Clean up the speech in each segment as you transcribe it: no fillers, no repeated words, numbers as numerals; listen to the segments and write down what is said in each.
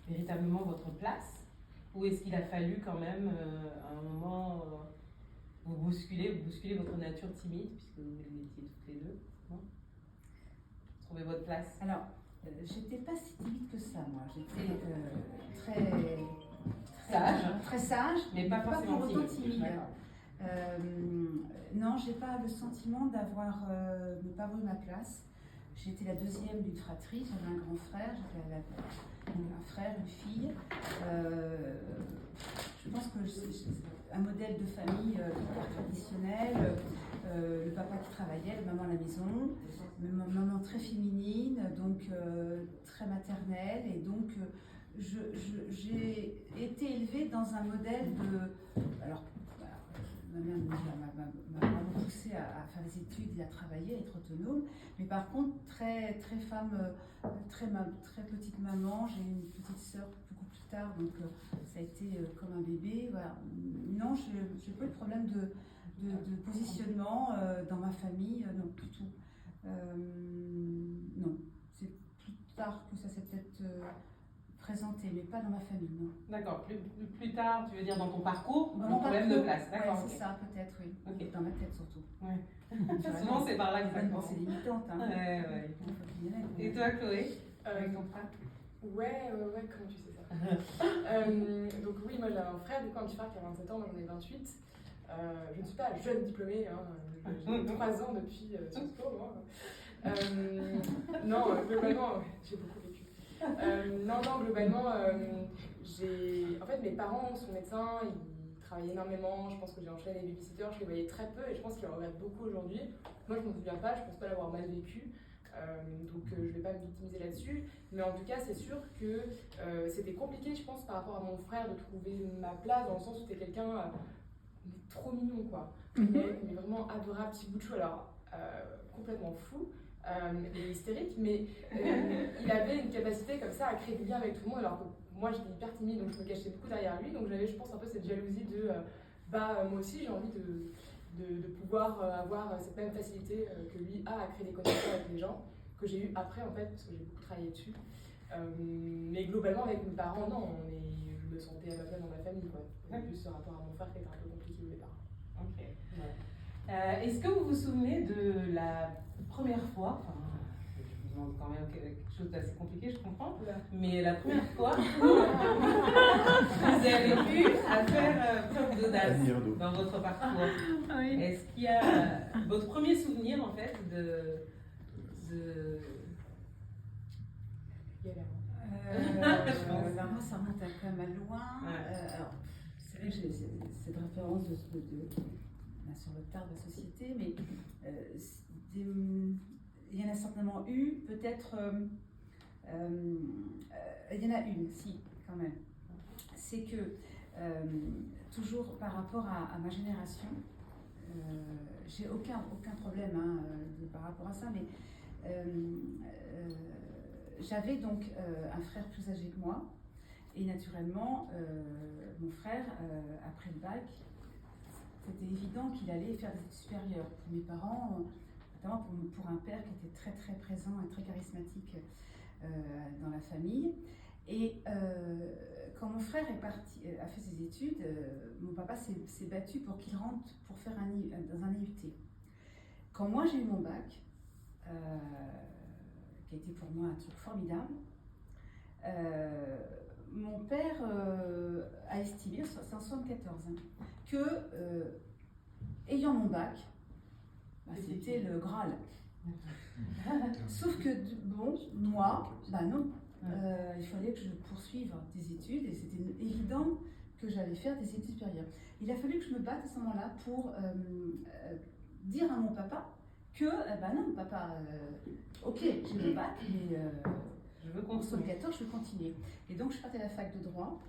véritablement votre place, ou est-ce qu'il a fallu quand même à un moment vous bousculer votre nature timide, puisque vous l'étiez toutes les deux, non? Trouver votre place. Alors, j'étais pas si timide que ça, moi. J'étais très sage, mais pas forcément pour autant timide. Non, j'ai pas le sentiment de pas avoir eu ma place. J'étais la deuxième d'une fratrie, j'avais un grand frère, j'avais un frère, une fille. Je pense que c'est un modèle de famille hyper traditionnel. Le papa qui travaillait, la maman à la maison, maman très féminine, donc très maternelle, et donc j'ai été élevée dans un modèle de... Alors, ma mère m'a vraiment poussée à faire des études et à travailler, à être autonome, mais par contre très femme, très petite maman. J'ai eu une petite sœur beaucoup plus tard, donc ça a été comme un bébé. Voilà. Non, je n'ai pas eu de problème de positionnement dans ma famille, non, du tout. Non, c'est plus tard que ça s'est peut-être présenté, mais pas dans ma famille, non. D'accord, plus tard, tu veux dire dans ton parcours, dans mon problème de place, d'accord. Ouais, c'est ça, peut-être, oui. Okay. Dans ma tête surtout. Ouais. Souvent, c'est par là que ça commence. C'est limitante, hein. Ouais. Et toi, Chloé, avec ton frère? Ouais, comment tu sais ça? Donc oui, moi j'ai un frère, du coup un petit frère qui a 27 ans, moi j'en ai 28. Je ne suis pas jeune diplômée, hein. J'ai 3 ans depuis Sciences Po. Non, globalement, j'ai beaucoup vécu. Globalement, en fait, mes parents sont médecins, ils travaillent énormément. Je pense que j'ai enchaîné les babysitters, je les voyais très peu et je pense qu'ils regrettent beaucoup aujourd'hui. Moi, je ne m'en souviens pas, je ne pense pas l'avoir mal vécu. Donc je ne vais pas me victimiser là-dessus, mais en tout cas c'est sûr que c'était compliqué, je pense, par rapport à mon frère, de trouver ma place, dans le sens où c'était quelqu'un trop mignon, quoi. Mais vraiment adorable, petit bout de chou, alors complètement fou et hystérique, mais il avait une capacité comme ça à créer du lien avec tout le monde, alors que moi j'étais hyper timide, donc je me cachais beaucoup derrière lui, donc j'avais, je pense, un peu cette jalousie de moi aussi j'ai envie de pouvoir avoir cette même facilité que lui a à créer des connexions avec les gens, que j'ai eu après en fait, parce que j'ai beaucoup travaillé dessus. Mais globalement avec mes parents, non, je me sentais à ma place dans ma famille, quoi. Plus ce rapport à mon frère qui était un peu compliqué au départ. Ok. Ouais. Est-ce que vous vous souvenez de la première fois, je vous demande quand même quelque chose d'assez compliqué, je comprends, mais la première fois vous avez eu à faire preuve d'audace dans votre parcours? Oui. Est-ce qu'il y a votre premier souvenir en fait de... Moi, ça remonte quand même à loin. Alors, c'est vrai que j'ai cette référence sur le tard de la société, mais il y en a certainement eu, peut-être. Il y en a une, si, quand même. C'est que, toujours par rapport à ma génération, j'ai aucun problème par rapport à ça, mais j'avais donc un frère plus âgé que moi, et naturellement, mon frère, après le bac, c'était évident qu'il allait faire des études supérieures. Pour mes parents, notamment pour un père qui était très très présent et très charismatique dans la famille. Et quand mon frère a fait ses études, mon papa s'est battu pour qu'il rentre pour faire dans un IUT. Quand moi j'ai eu mon bac, qui a été pour moi un truc formidable, mon père a estimé, c'est en 1974, que ayant mon bac, c'était le Graal. Sauf que, moi, non. Il fallait que je poursuive des études et c'était évident que j'allais faire des études supérieures. Il a fallu que je me batte à ce moment-là pour dire à mon papa que, non, papa, ok, j'ai le bac, mais je veux en 74, je veux continuer. Et donc, je suis partie à la fac de droit.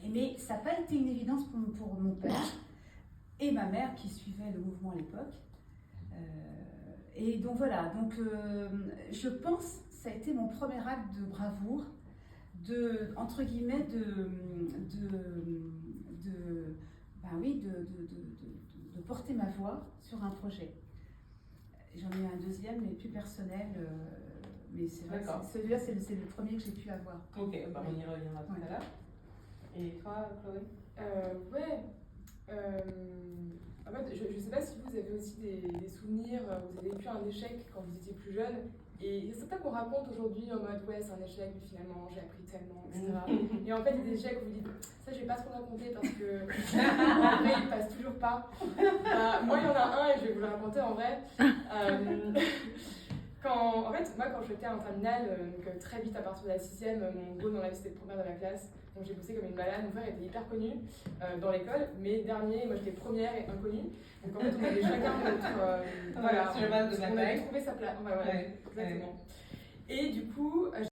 Mais ça n'a pas été une évidence pour mon père et ma mère qui suivait le mouvement à l'époque. Et donc voilà, je pense que ça a été mon premier acte de bravoure, entre guillemets, de porter ma voix sur un projet. J'en ai eu un deuxième, mais plus personnel, Mais c'est vrai D'accord. que celui-là, c'est le premier que j'ai pu avoir. Ok, bah on y reviendra tout à l'heure. Et toi, Chloé? Ouais. En fait, je ne sais pas si vous avez aussi des souvenirs, vous avez vécu un échec quand vous étiez plus jeune. Et il y a certains qu'on raconte aujourd'hui en mode ouais, c'est un échec, mais finalement j'ai appris tellement, etc. Et en fait, il y a des échecs où vous dites ça, je vais pas trop raconter parce que en vrai, il passe toujours pas. Moi, il y en a un et je vais vous le raconter en vrai. En fait, moi, quand j'étais en terminale, donc, très vite à partir de la 6e, mon goal dans la vie c'était de première de la classe. Donc j'ai bossé comme une malade. Mon frère était hyper connu dans l'école, mais dernier, moi j'étais première et inconnue. Donc en fait, on avait chacun notre. Voilà, sur le base de on avait bataille. trouvé sa place. Ouais, exactement. Et du coup,